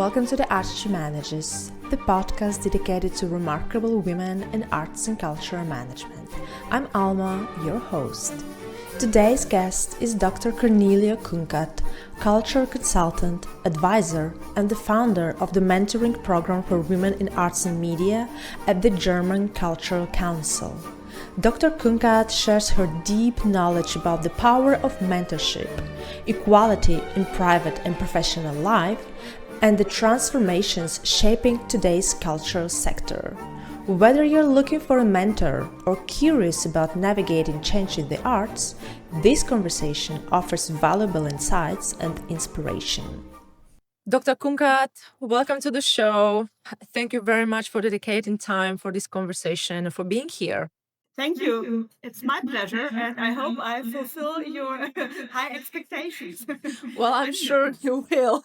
Welcome to the Art She Manages, the podcast dedicated to remarkable women in arts and cultural management. I'm Alma, your host. Today's guest is Dr. Cornelie Kunkat, cultural consultant, advisor, and the founder of the mentoring program for women in arts and media at the German Cultural Council. Dr. Kunkat shares her deep knowledge about the power of mentorship, equality in private and professional life, and the transformations shaping today's cultural sector. Whether you're looking for a mentor or curious about navigating change in the arts, this conversation offers valuable insights and inspiration. Dr. Kunkat, welcome to the show. Thank you very much for dedicating time for this conversation and for being here. Thank you. It's my pleasure, and I hope I fulfill your high expectations. Well, I'm sure you will.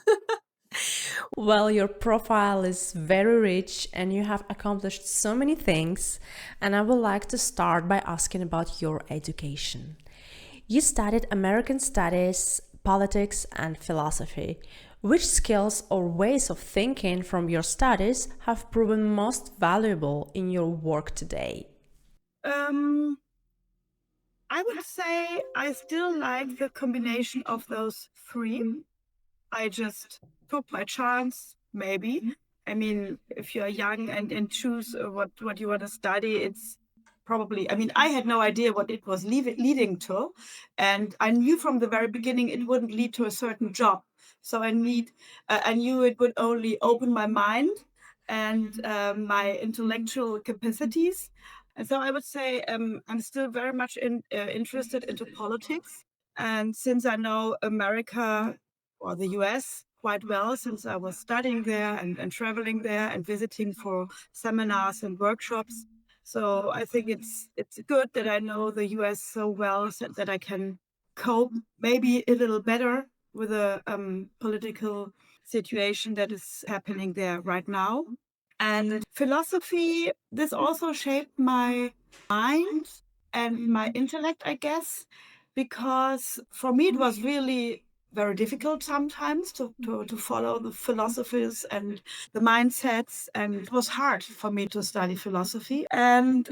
Well, your profile is very rich and you have accomplished so many things. And I would like to start by asking about your education. You studied American Studies, Politics, and Philosophy. Which skills or ways of thinking from your studies have proven most valuable in your work today? I would say I still like the combination of those three. I just took my chance, maybe. I mean, if you're young and choose what you want to study, it's probably, I had no idea what it was leading to. And I knew from the very beginning it wouldn't lead to a certain job. So I knew it would only open my mind and my intellectual capacities. And so I would say I'm still very much interested into politics. And since I know America or the US quite well, since I was studying there and traveling there and visiting for seminars and workshops. So I think it's good that I know the US so well so that I can cope maybe a little better with the political situation that is happening there right now. And philosophy, this also shaped my mind and my intellect, I guess, because for me it was really very difficult sometimes to follow the philosophies and the mindsets, and it was hard for me to study philosophy. And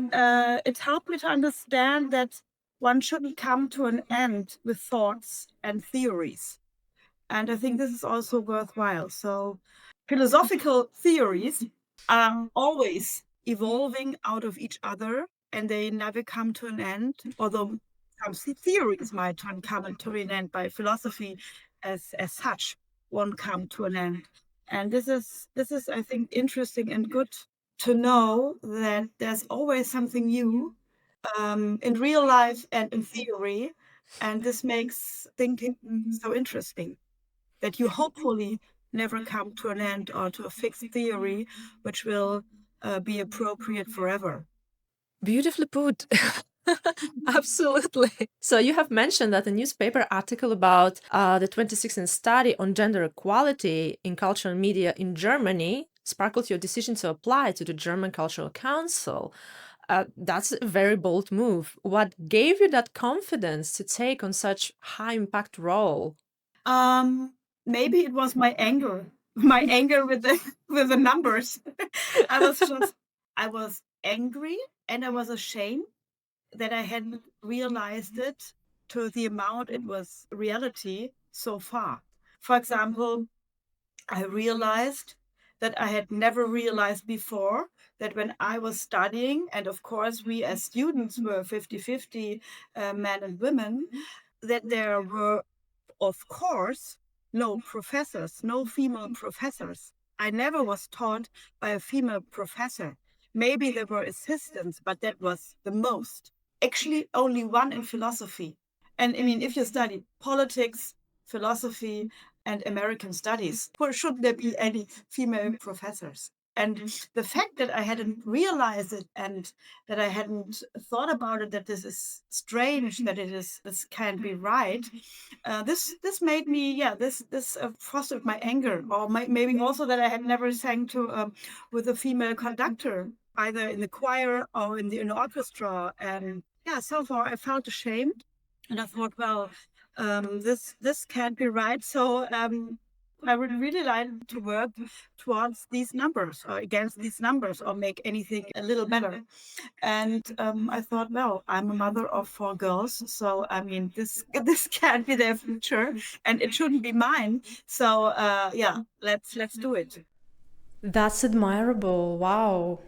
it helped me to understand that one shouldn't come to an end with thoughts and theories. And I think this is also worthwhile. So philosophical theories are always evolving out of each other, and they never come to an end, although some theories might come to an end, by philosophy as such won't come to an end. And this is I think interesting and good to know that there's always something new in real life and in theory, and this makes thinking so interesting, that you hopefully never come to an end or to a fixed theory which will be appropriate forever. Beautifully put. Absolutely. So you have mentioned that a newspaper article about the 2016 study on gender equality in cultural media in Germany sparkled your decision to apply to the German Cultural Council. That's a very bold move. What gave you that confidence to take on such high impact role? Maybe it was my anger with the numbers. I was angry and I was ashamed that I hadn't realized it to the amount it was reality so far. For example, I realized that I had never realized before that when I was studying, and of course we as students were 50-50 men and women, that there were, of course, no professors, no female professors. I never was taught by a female professor. Maybe there were assistants, but that was the most. Actually, only one in philosophy. And I mean, if you study politics, philosophy, and American studies, where should there be any female professors? And the fact that I hadn't realized it and that I hadn't thought about it, that this is strange, that this can't be right, this made me, this fostered my anger, or maybe also that I had never sang to with a female conductor, either in the choir or in the orchestra. And so far I felt ashamed, and I thought, well, this can't be right. So I would really like to work towards these numbers or against these numbers or make anything a little better. And I thought, well, I'm a mother of 4 girls, so I mean, this can't be their future, and it shouldn't be mine. So yeah, let's do it. That's admirable. Wow.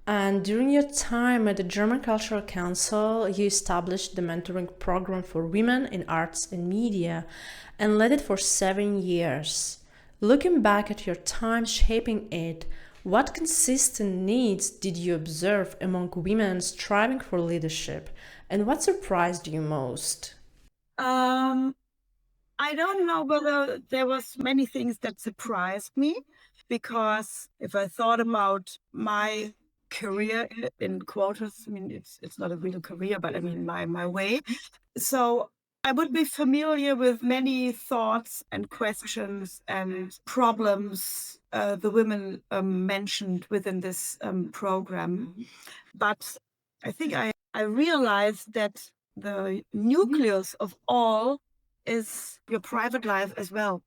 And during your time at the German Cultural Council, you established the mentoring program for women in arts and media and led it for 7 years. Looking back at your time shaping it, what consistent needs did you observe among women striving for leadership? And what surprised you most? Um, I don't know whether there was many things that surprised me, because if I thought about my career in quotas, I mean it's not a real career, but I mean my way. So I would be familiar with many thoughts and questions and problems the women mentioned within this program. But I think I realized that the nucleus of all is your private life as well.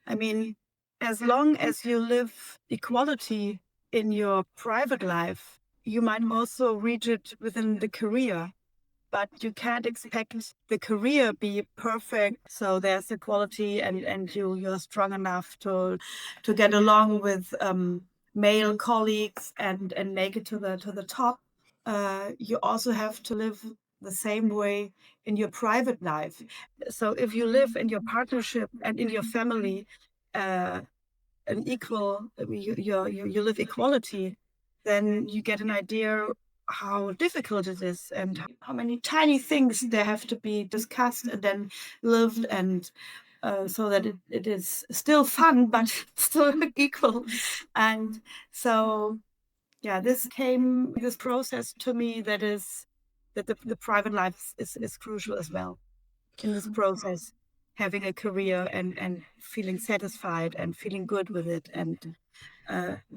I mean, as long as you live equality in your private life, you might also reach it within the career, but you can't expect the career be perfect. So there's equality, and you're strong enough to get along with male colleagues and make it to the top. You also have to live the same way in your private life. So if you live in your partnership and in your family, uh, an equal, you live equality, then you get an idea how difficult it is and how many tiny things there have to be discussed and then lived, and so that it is still fun but still equal. And so yeah, this process to me, that is that the private life is crucial as well in this process, having a career and feeling satisfied and feeling good with it, and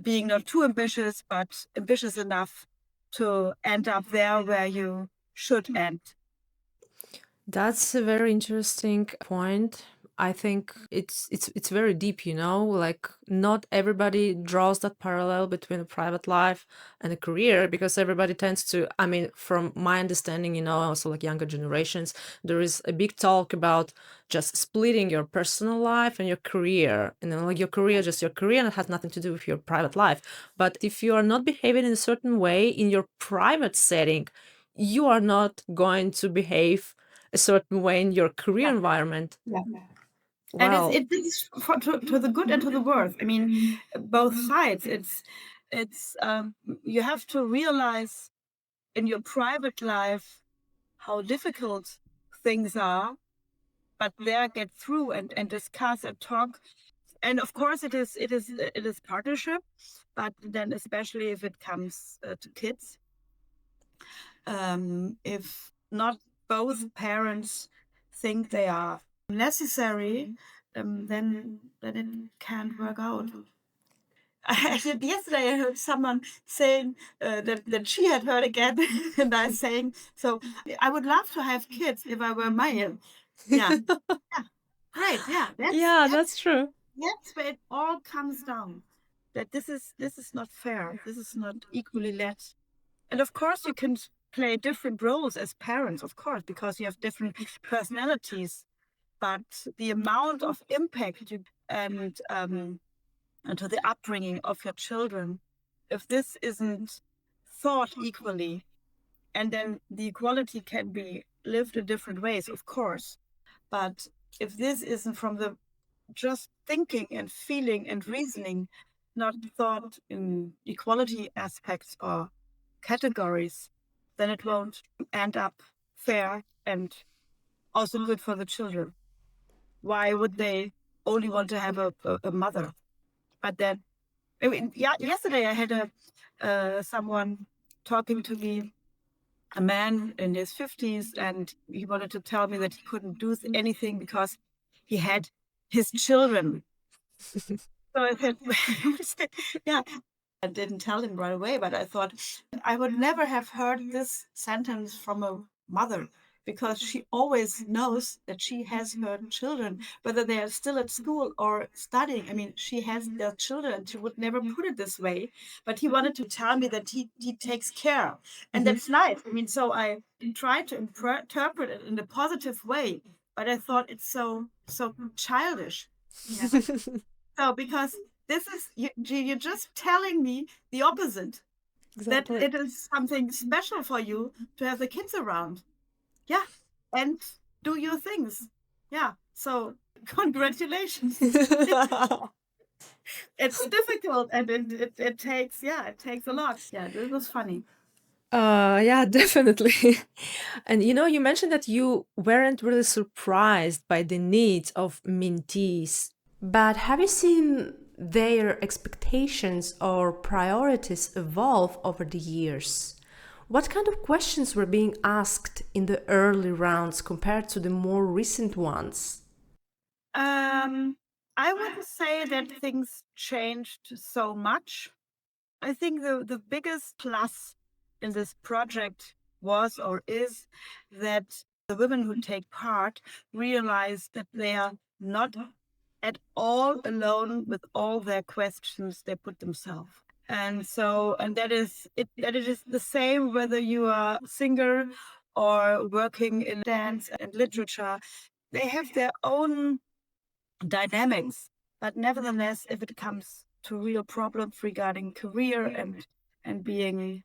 being not too ambitious, but ambitious enough to end up there where you should end. That's a very interesting point. I think it's very deep, you know, like not everybody draws that parallel between a private life and a career, because everybody tends to, I mean, from my understanding, you know, also like younger generations, there is a big talk about just splitting your personal life and your career. And then like your career, just your career, and it has nothing to do with your private life. But if you are not behaving in a certain way in your private setting, you are not going to behave a certain way in your career Yeah. environment. Yeah. And Well, it's to the good and to the worse. I mean, both sides. It's you have to realize in your private life how difficult things are, but there get through and discuss and talk. And of course, it is partnership, but then especially if it comes to kids, if not both parents think they are necessary, then it can't work out. Yesterday I heard someone saying that she had heard again, and I saying, so I would love to have kids if I were male. Yeah, yeah, right. Yeah, yeah, that's true. that's where it all comes down. That this is not fair. This is not equally led. And of course, you can play different roles as parents, of course, because you have different personalities. But the amount of impact and to the upbringing of your children, if this isn't thought equally, and then the equality can be lived in different ways, of course. But if this isn't from the just thinking and feeling and reasoning, not thought in equality aspects or categories, then it won't end up fair and also good for the children. Why would they only want to have a mother? But then, I mean, yeah, yesterday I had someone talking to me, a man in his 50s, and he wanted to tell me that he couldn't do anything because he had his children. So I said, yeah, I didn't tell him right away, but I thought I would never have heard this sentence from a mother. because she always knows that she has her children, whether they are still at school or studying. I mean, she has their children. She would never put it this way, but he wanted to tell me that he takes care. And that's nice. I mean, so I tried to interpret it in a positive way, but I thought it's so childish. Yeah. So because this is you're just telling me the opposite. Exactly. That it is something special for you to have the kids around. Yeah. And do your things. Yeah. So congratulations. It's difficult and it takes a lot. Yeah, this was funny. Yeah, definitely. And you mentioned that you weren't really surprised by the needs of mentees. But have you seen their expectations or priorities evolve over the years? What kind of questions were being asked in the early rounds compared to the more recent ones? I wouldn't say that things changed so much. I think the biggest plus in this project was or is that the women who take part realize that they are not at all alone with all their questions they put themselves. And so, and that is it, that it is the same whether you are a singer or working in dance and literature. They have their own dynamics. But nevertheless, if it comes to real problems regarding career and being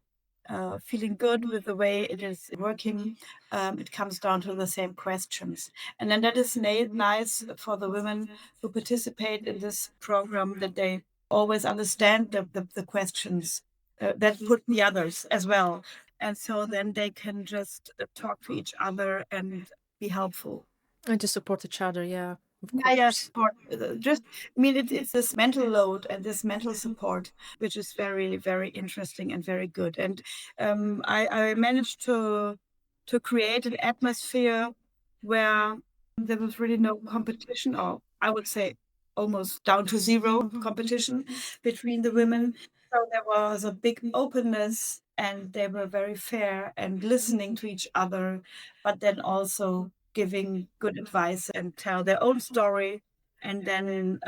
feeling good with the way it is working, it comes down to the same questions. And then that is nice for the women who participate in this program, that they always understand the questions that put the others as well. And so then they can just talk to each other and be helpful. And to support each other, yeah. Yeah, support. Just, I mean, it's this mental load and this mental support, which is very, very interesting and very good. And I managed to create an atmosphere where there was really no competition, or I would say almost down to zero competition between the women. So there was a big openness, and they were very fair and listening to each other, but then also giving good advice and tell their own story. And then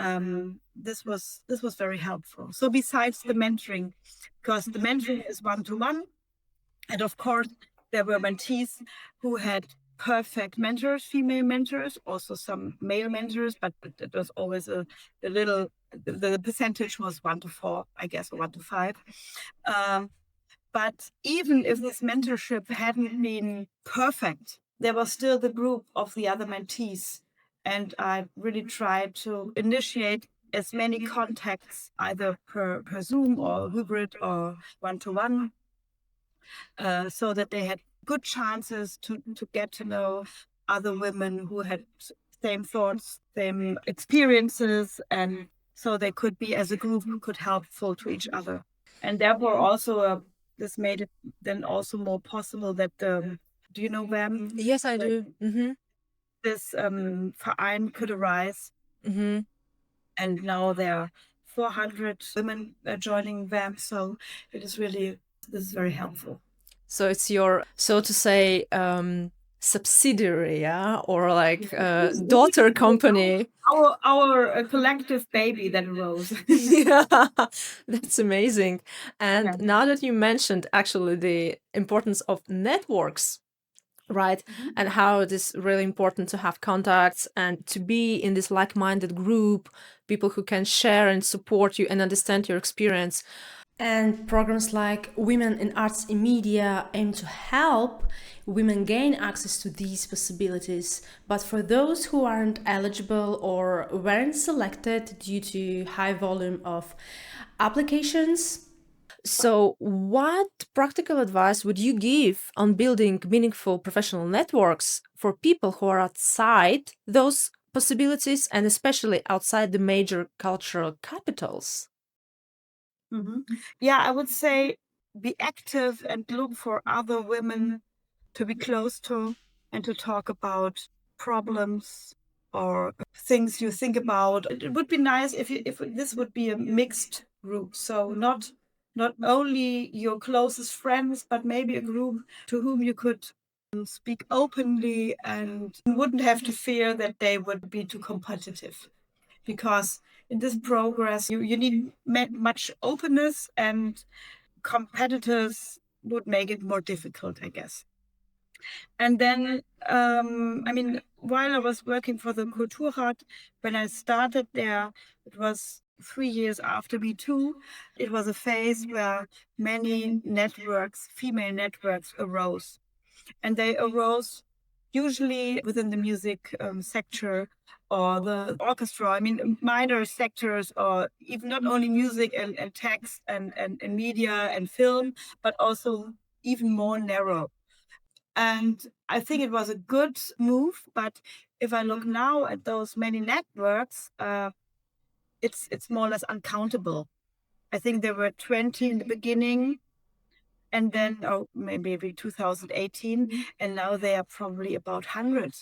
this was very helpful. So besides the mentoring, because the mentoring is one-to-one, and of course there were mentees who had perfect mentors, female mentors, also some male mentors, but it was always a little, the percentage was 1-4, I guess, or 1-5. But even if this mentorship hadn't been perfect, there was still the group of the other mentees. And I really tried to initiate as many contacts, either per Zoom or hybrid or one-to-one, so that they had good chances to get to know other women who had same thoughts, same experiences, and so they could be, as a group, could helpful to each other. And therefore also this made it then also more possible that do you know them? Yes, I do. Mm-hmm. This Verein could arise, Mm-hmm. and now there are 400 women joining them. So it is really, this is very helpful. So it's your, so to say, subsidiary, yeah, or like daughter company. Our collective baby that arose. Yeah, that's amazing. And Yeah. now that you mentioned actually the importance of networks, right? And how it is really important to have contacts and to be in this like-minded group, people who can share and support you and understand your experience. And programs like Women in Arts and Media aim to help women gain access to these possibilities. But for those who aren't eligible or weren't selected due to high volume of applications, so what practical advice would you give on building meaningful professional networks for people who are outside those possibilities and especially outside the major cultural capitals? Yeah, I would say be active and look for other women to be close to and to talk about problems or things you think about. It would be nice if this would be a mixed group. So not only your closest friends, but maybe a group to whom you could speak openly and wouldn't have to fear that they would be too competitive. Because in this progress, you need much openness, and competitors would make it more difficult, I guess. And then, while I was working for the Kulturrat, when I started there, it was 3 years after Me Too. It was a phase where many networks, female networks, arose. And they arose usually within the music sector or the orchestra. I mean, minor sectors, or even not only music and text and media and film, but also even more narrow. And I think it was a good move. But if I look now at those many networks, it's more or less uncountable. I think there were 20 in the beginning, and then, oh, maybe 2018, and now they are probably about 100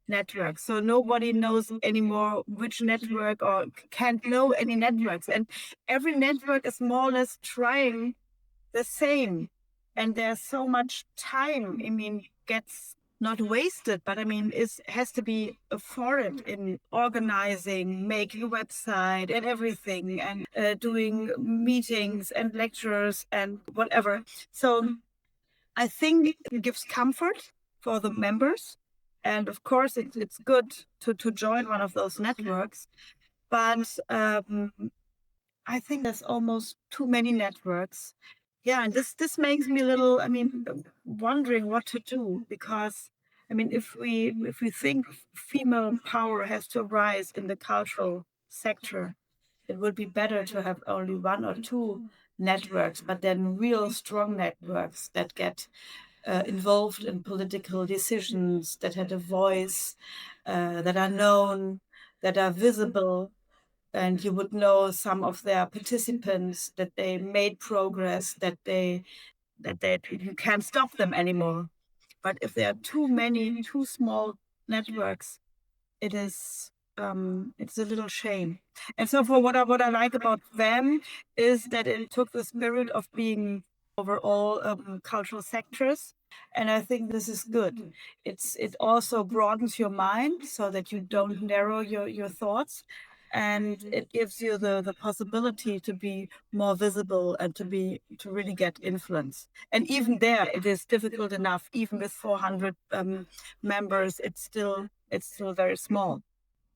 networks. So nobody knows anymore which network, or can't know any networks. And every network is more or less trying the same. And there's so much time, gets not wasted, but has to be afforded in organizing, making a website and everything, and doing meetings and lectures and whatever. So I think it gives comfort for the members. And of course, it's good to join one of those networks. But I think there's almost too many networks. Yeah, and this makes me a little, wondering what to do, because if we think female power has to rise in the cultural sector, it would be better to have only one or two networks, but then real strong networks that get involved in political decisions, that had a voice, that are known, that are visible, and you would know some of their participants, that they made progress, that you can't stop them anymore. But if there are too many, too small networks, it's a little shame. And so, for what I like about them is that it took the spirit of being over all cultural sectors, and I think this is good. It also broadens your mind so that you don't narrow your thoughts, and it gives you the possibility to be more visible and to really get influence. And even there, it is difficult enough. Even with 400 members, it's still very small.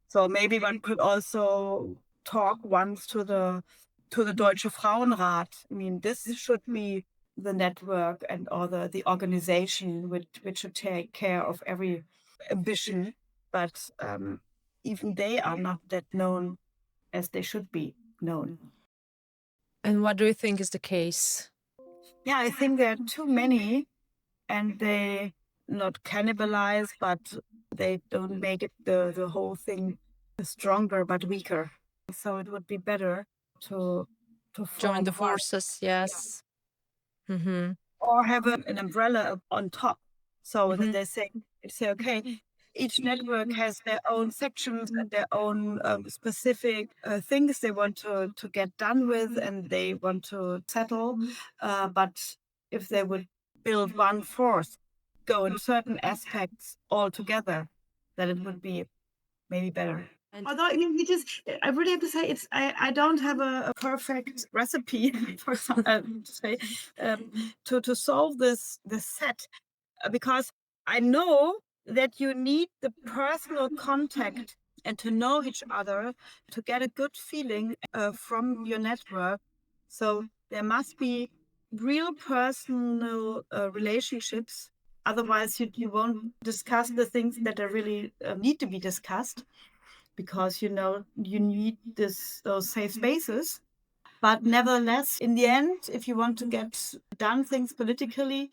So maybe one could also talk once to the Deutsche Frauenrat. This should be the network and or the organization which should take care of every ambition. But even they are not that known as they should be known. And what do you think is the case? Yeah, I think there are too many, and they not cannibalize, but they don't make it the whole thing stronger but weaker. So it would be better to Join form the one, forces, yes. Mm-hmm. or have an umbrella on top. So that they say, okay, each network has their own sections and their own specific things they want to get done with, and they want to settle. But if they would build one force, go in certain aspects all together, then it would be maybe better. Although I really have to say, I don't have a perfect recipe for to say to solve this set, because I know that you need the personal contact and to know each other to get a good feeling from your network. So there must be real personal relationships. Otherwise, you won't discuss the things that are really need to be discussed, because you need those safe spaces. But nevertheless, in the end, if you want to get done things politically,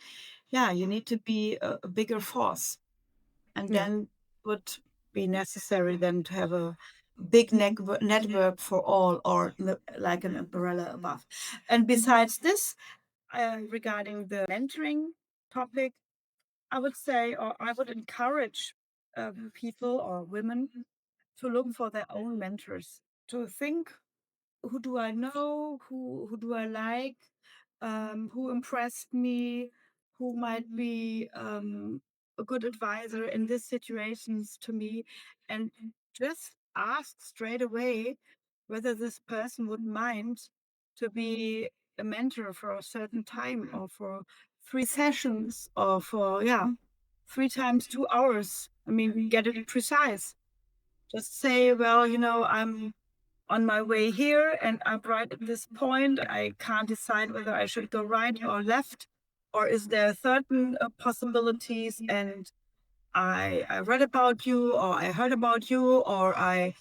yeah, you need to be a bigger force. And Yeah. then would be necessary then to have a big network for all, or like an umbrella above. And besides this, regarding the mentoring topic, I would say, or I would encourage people or women to look for their own mentors, to think, who do I know, who do I like, who impressed me, who might be a good advisor in these situations to me, and just ask straight away whether this person would mind to be a mentor for a certain time, or for 3 sessions, or for 3 times 2 hours. I mean, get it precise. Just say, well, I'm on my way here and I'm right at this point. I can't decide whether I should go right or left, or is there certain possibilities, and I read about you, or I heard about you, or I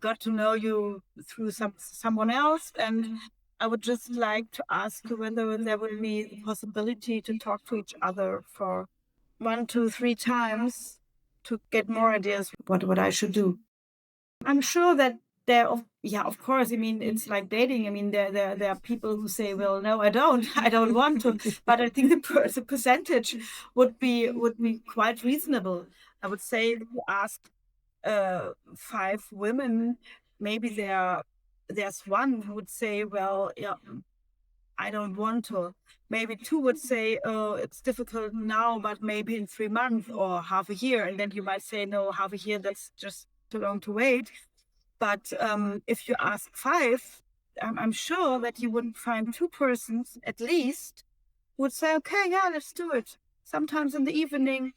got to know you through someone else, and I would just like to ask you whether there would be the possibility to talk to each other for 1, 2, 3 times to get more ideas what I should do. I'm sure that of course. I mean, it's like dating. I mean, there are people who say, well, no, I don't, I don't want to. But I think the percentage would be quite reasonable. I would say if you ask 5 women, maybe there's one who would say, well, yeah, I don't want to. Maybe two would say, oh, it's difficult now, but maybe in 3 months or half a year. And then you might say, no, half a year, that's just too long to wait. But if you ask 5, I'm sure that you would find 2 persons at least would say, okay, yeah, let's do it. Sometimes in the evening,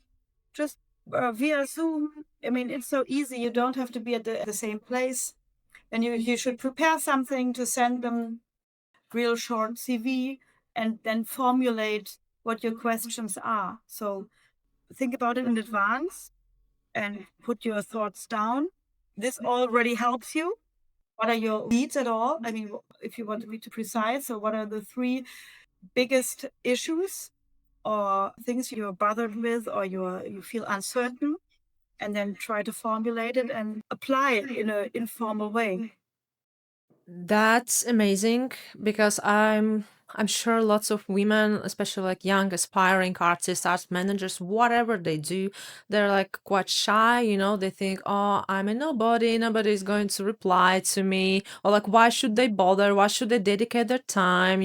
just via Zoom. I mean, it's so easy. You don't have to be at the same place. And you should prepare something to send them, real short CV, and then formulate what your questions are. So think about it in advance and put your thoughts down. This already helps you. What are your needs at all? I mean, if you want to be too precise, so what are the 3 biggest issues or things you're bothered with, or you feel uncertain? And then try to formulate it and apply it in an informal way. That's amazing, because I'm sure lots of women, especially like young aspiring artists, art managers, whatever they do, they're like quite shy, they think, oh, I'm a nobody is going to reply to me, or like, why should they bother? Why should they dedicate their time?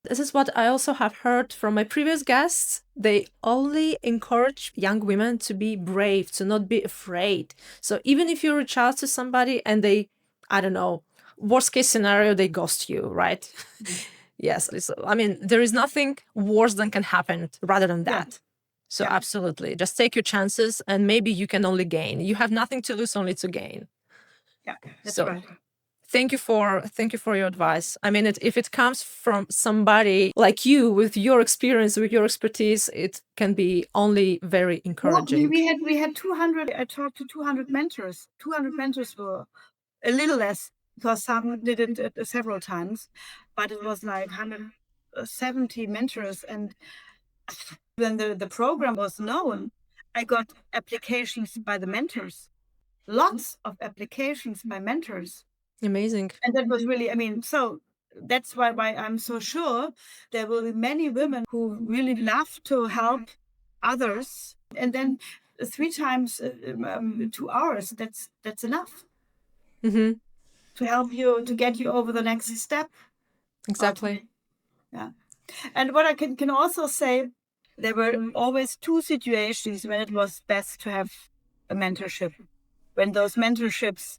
This is what I also have heard from my previous guests. They only encourage young women to be brave, to not be afraid. So even if you reach out to somebody and they, I don't know, worst case scenario, they ghost you, right? Yes. So, I mean, there is nothing worse than can happen rather than that. Yeah. So Yeah. absolutely, just take your chances, and maybe you can only gain. You have nothing to lose, only to gain. Yeah, that's So right. thank you for your advice. I mean, if it comes from somebody like you with your experience, with your expertise, it can be only very Well, encouraging. we had 200. I talked to 200 mentors. 200 mentors were a little less, because some did it several times, but it was like 170 mentors. And when the program was known, I got applications by the mentors, lots of applications by mentors. Amazing. And that was really, I mean, so that's why I'm so sure there will be many women who really love to help others. And then 3 times 2 hours, that's enough Mm-hmm. to help you, to get you over the next step. Exactly. Yeah. And what I can also say, there were always 2 situations when it was best to have a mentorship. When those mentorships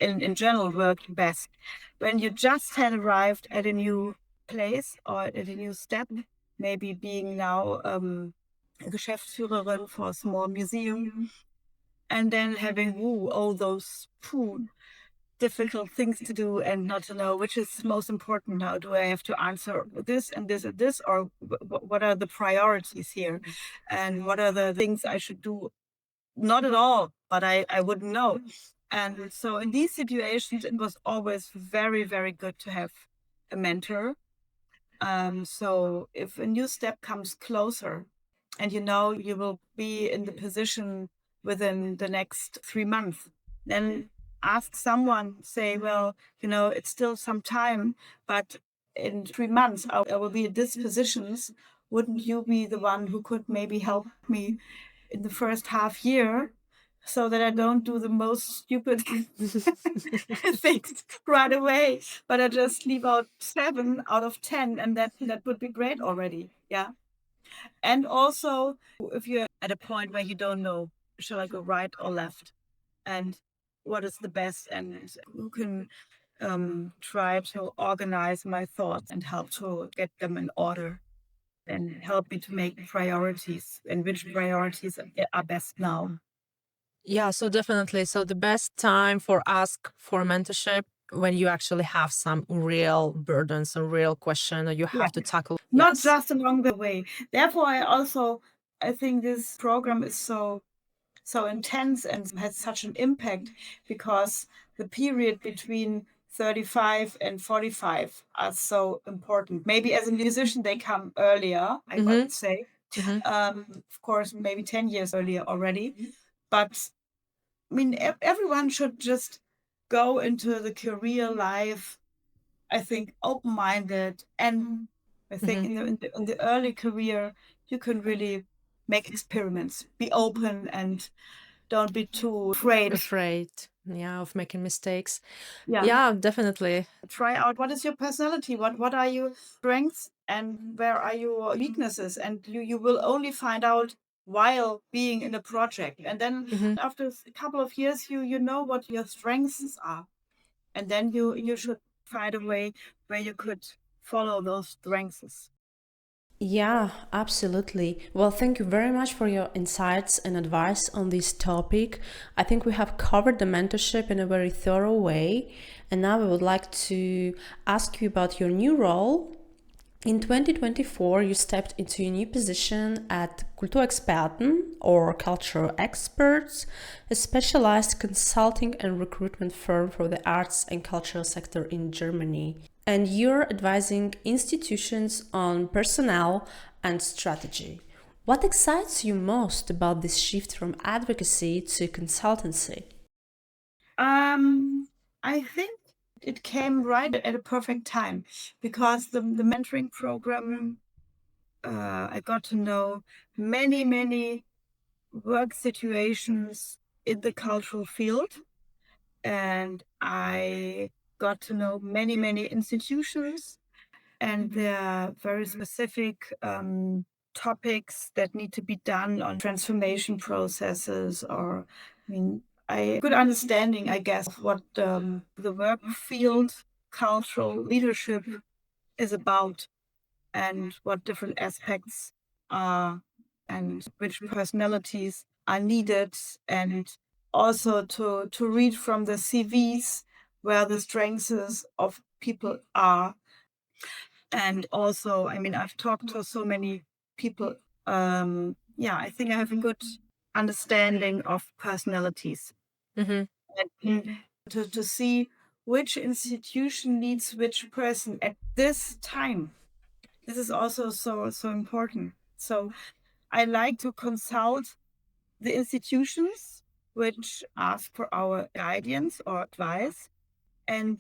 in general worked best. When you just had arrived at a new place or at a new step, maybe being now a Geschäftsführerin for a small museum, and then having all those difficult things to do and not to know which is most important now. Do I have to answer this and this and this, or what are the priorities here, and what are the things I should do? Not at all, but I wouldn't know. And so in these situations, it was always very, very good to have a mentor. So if a new step comes closer and you will be in the position within the next 3 months, then ask someone, say, well, it's still some time, but in 3 months, I will be in these positions. Wouldn't you be the one who could maybe help me in the first half year, so that I don't do the most stupid things right away, but I just leave out 7 out of 10, and that would be great already. Yeah. And also, if you're at a point where you don't know, shall I go right or left? And what is the best? And who can try to organize my thoughts and help to get them in order and help me to make priorities and which priorities are best now. Yeah, so definitely. So the best time for ask for mentorship when you actually have some real burdens, a real question that you Yeah. have to tackle. Not Yes. just along the way. Therefore, I think this program is so intense and has such an impact because the period between 35 and 45 are so important. Maybe as a musician, they come earlier, I would say. Of course, maybe 10 years earlier already. But I mean, everyone should just go into the career life, I think, open-minded. And I think in the early career, you can really make experiments, be open and don't be too afraid. Yeah, of making mistakes. Yeah. Yeah, definitely. Try out what is your personality, what are your strengths and where are your weaknesses. And you will only find out while being in a project. And then after a couple of years, you know what your strengths are. And then you should find a way where you could follow those strengths. Yeah, absolutely. Well, thank you very much for your insights and advice on this topic. I think we have covered the mentorship in a very thorough way. And now I would like to ask you about your new role. In 2024, you stepped into a new position at KULTUREXPERTEN, or Cultural Experts, a specialized consulting and recruitment firm for the arts and cultural sector in Germany. And you're advising institutions on personnel and strategy. What excites you most about this shift from advocacy to consultancy? I think it came right at a perfect time because the mentoring program, I got to know many work situations in the cultural field, and I got to know many institutions, and there are very specific topics that need to be done on transformation processes, or I mean, good understanding, I guess, of what the work field, cultural leadership is about, and what different aspects are, and which personalities are needed, and also to read from the CVs where the strengths of people are. And also, I mean, I've talked to so many people. Yeah, I think I have a good understanding of personalities. And to see which institution needs which person at this time. This is also so important. So I like to consult the institutions which ask for our guidance or advice. And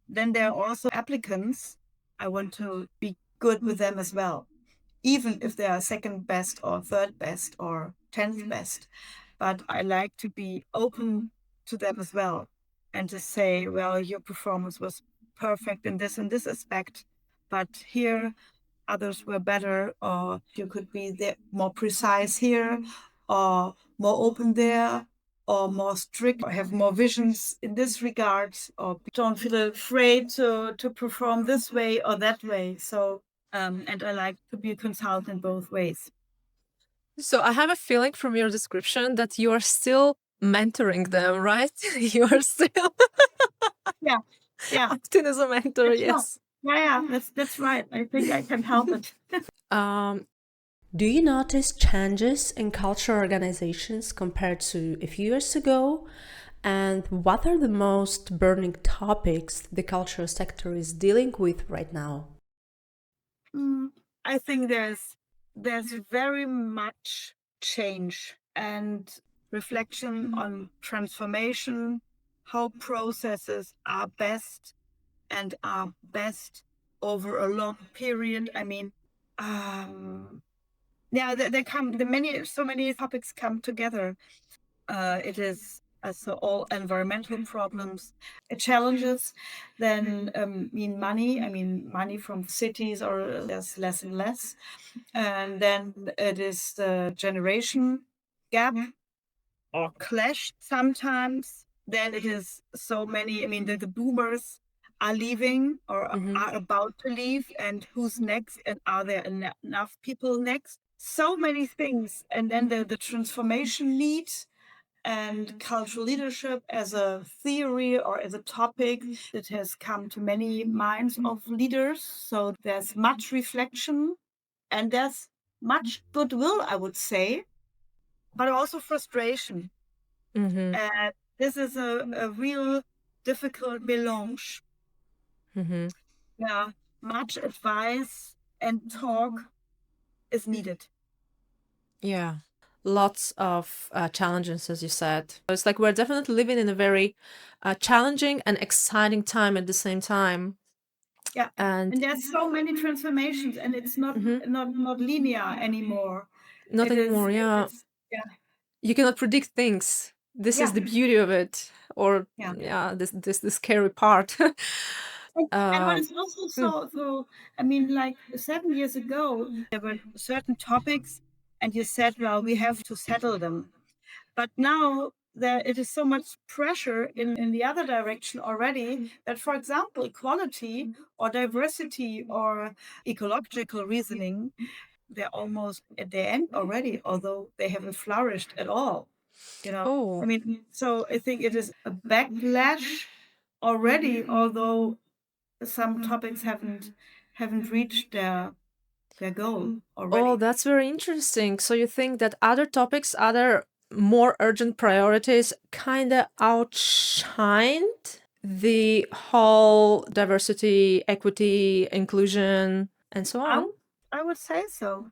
then there are also applicants. I want to be good with them as well, even if they are second best or third best or 10th best. But I like to be open to them as well and to say, well, your performance was perfect in this and this aspect, but here others were better, or you could be more precise here, or more open there, or more strict, or have more visions in this regard, or don't feel afraid to perform this way or that way. So, and I like to be a consultant both ways. So I have a feeling from your description that you are still mentoring them, right? You are still Yeah, yeah, acting as a mentor, yes. yeah. That's right. I think I can help it. Do you notice changes in cultural organizations compared to a few years ago? And what are the most burning topics the cultural sector is dealing with right now? I think there's very much change and reflection on transformation, how processes are best and are best over a long period. I mean, yeah, they come, so many topics come together. It is so all environmental problems, challenges. Then mean money. I mean money from cities or there's less and less. And then it is the generation gap or clash sometimes. Then it is so many. I mean the boomers are leaving or are about to leave, and who's next? And are there enough people next? So many things. And then the transformation need and cultural leadership as a theory or as a topic that has come to many minds of leaders. So there's much reflection and there's much goodwill, I would say, but also frustration. And this is a real difficult melange. Yeah, much advice and talk is needed. Yeah. Lots of challenges, as you said. It's like we're definitely living in a very challenging and exciting time at the same time. Yeah, And there's so many transformations, and it's not linear anymore. not It is, anymore, yeah. yeah, You cannot predict things. This is the beauty of it, or yeah. this scary part. And what is also so, I mean, like 7 years ago, there were certain topics, and you said, well, we have to settle them. But now there it is so much pressure in the other direction already that, for example, equality or diversity or ecological reasoning, they're almost at the end already, although they haven't flourished at all. You know, Oh. I mean, so I think it is a backlash already, although some topics haven't reached their goal already. Oh, that's very interesting. So you think that other topics, other more urgent priorities kind of outshined the whole diversity, equity, inclusion, and so on? I would say so.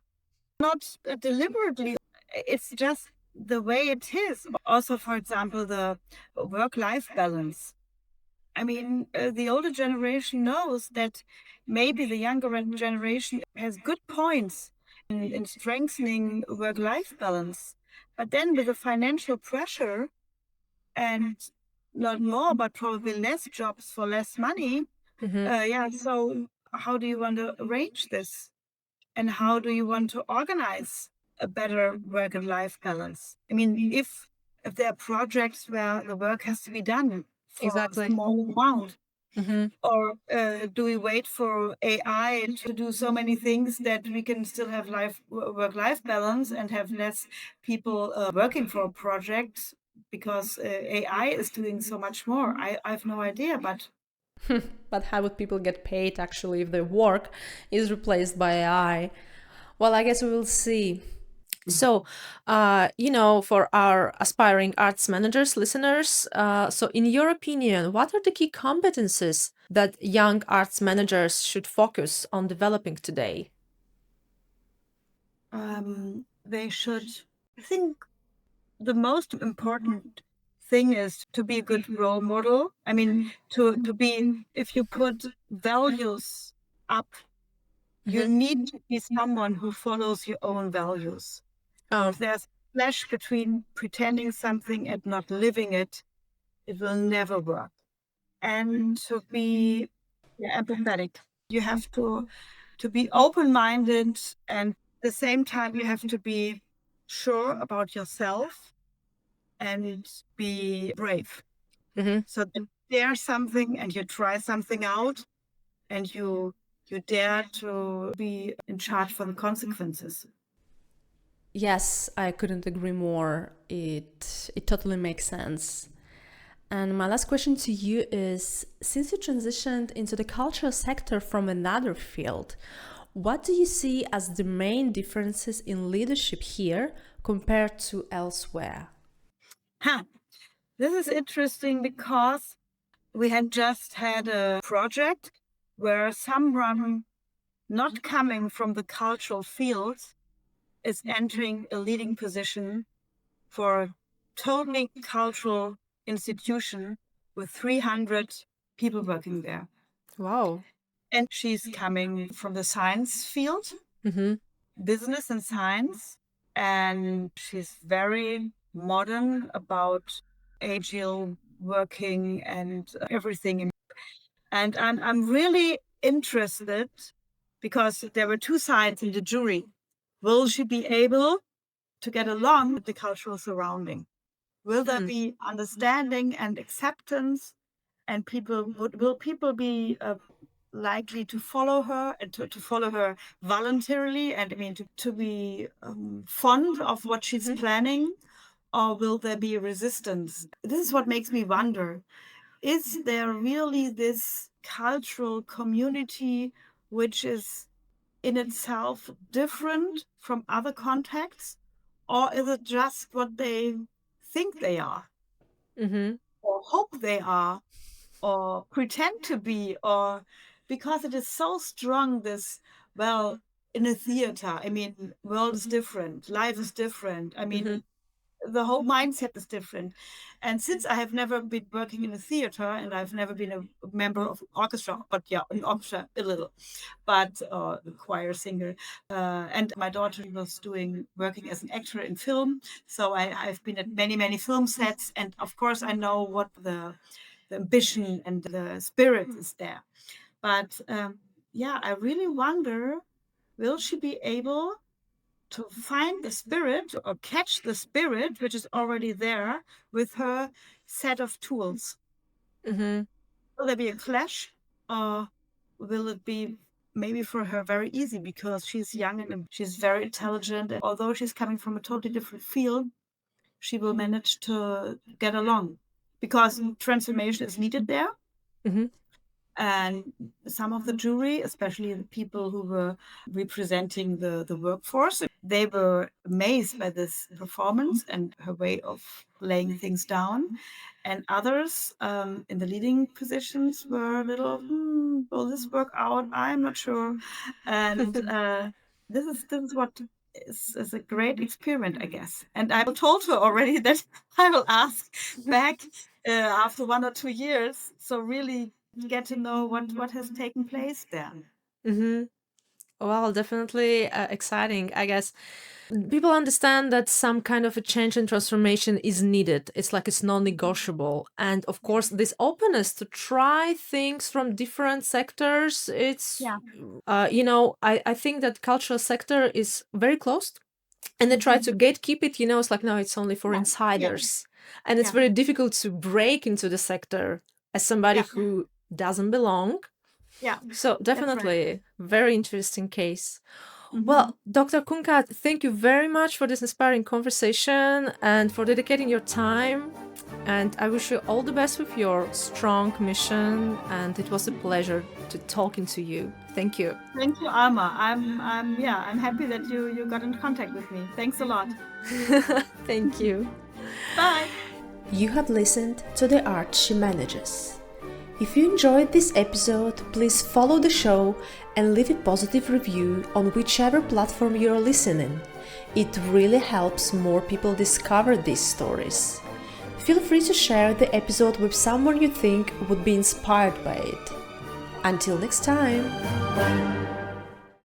Not deliberately. It's just the way it is. Also, for example, the work-life balance. I mean, the older generation knows that maybe the younger generation has good points in strengthening work-life balance. But then with the financial pressure and not more, but probably less jobs for less money, so how do you want to arrange this? And how do you want to organize a better work and life balance? I mean, if there are projects where the work has to be done for Exactly. a small amount, or do we wait for AI to do so many things that we can still have work-life balance and have less people working for a project because AI is doing so much more? I have no idea, but But how would people get paid actually if their work is replaced by AI? Well, I guess we will see. So, for our aspiring arts managers, listeners, so in your opinion, what are the key competences that young arts managers should focus on developing today? they should, I think the most important thing is to be a good role model. I mean, to be, if you put values up, you need to be someone who follows your own values. If there's a clash between pretending something and not living it, it will never work. And to be empathetic, you have to be open-minded, and at the same time you have to be sure about yourself and be brave. So that dare something and you try something out and you dare to be in charge for the consequences. Yes, I couldn't agree more. It totally makes sense. And my last question to you is, since you transitioned into the cultural sector from another field, what do you see as the main differences in leadership here compared to elsewhere? This is interesting because we had just had a project where someone not coming from the cultural field is entering a leading position for a totally cultural institution with 300 people working there. Wow. And she's coming from the science field, business and science, and she's very modern about agile working and everything. And I'm really interested because there were two sides in the jury. Will she be able to get along with the cultural surrounding? Will there be understanding and acceptance? And will people be likely to follow her and to follow her voluntarily? And I mean, to be fond of what she's planning? Or will there be resistance? This is what makes me wonder. Is there really this cultural community which is in itself different from other contexts? Or is it just what they think they are, or hope they are, or pretend to be, or because it is so strong, this, well, in a theater, I mean, world is different, life is different. I mean, the whole mindset is different. And since I have never been working in a theater and I've never been a member of an orchestra, but yeah, an orchestra a little, but a choir singer. And my daughter was working as an actor in film. So I've been at many, many film sets. And of course, I know what the ambition and the spirit is there. But yeah, I really wonder, will she be able to find the spirit or catch the spirit which is already there with her set of tools? Will there be a clash, or will it be maybe for her very easy because she's young and she's very intelligent, and although she's coming from a totally different field, she will manage to get along because transformation is needed there. And some of the jury, especially the people who were representing the workforce, they were amazed by this performance and her way of laying things down. And others in the leading positions were a little, will this work out? I'm not sure. And this is what is a great experiment, I guess. And I told her already that I will ask back after 1 or 2 years. So really get to know what has taken place there. Well, definitely exciting, I guess. People understand that some kind of a change and transformation is needed. It's like it's non-negotiable. And of course, this openness to try things from different sectors, it's, I think that cultural sector is very closed. And they try to gatekeep it, it's like, no, it's only for insiders. And it's very difficult to break into the sector as somebody who doesn't belong. So definitely very interesting case. Well, Dr. Kunkat, thank you very much for this inspiring conversation and for dedicating your time. And I wish you all the best with your strong mission. And it was a pleasure to talking to you. Thank you. Thank you, Alma. I'm happy that you got in contact with me. Thanks a lot. Thank you. Bye. You have listened to The Art She Manages. If you enjoyed this episode, please follow the show and leave a positive review on whichever platform you're listening. It really helps more people discover these stories. Feel free to share the episode with someone you think would be inspired by it. Until next time!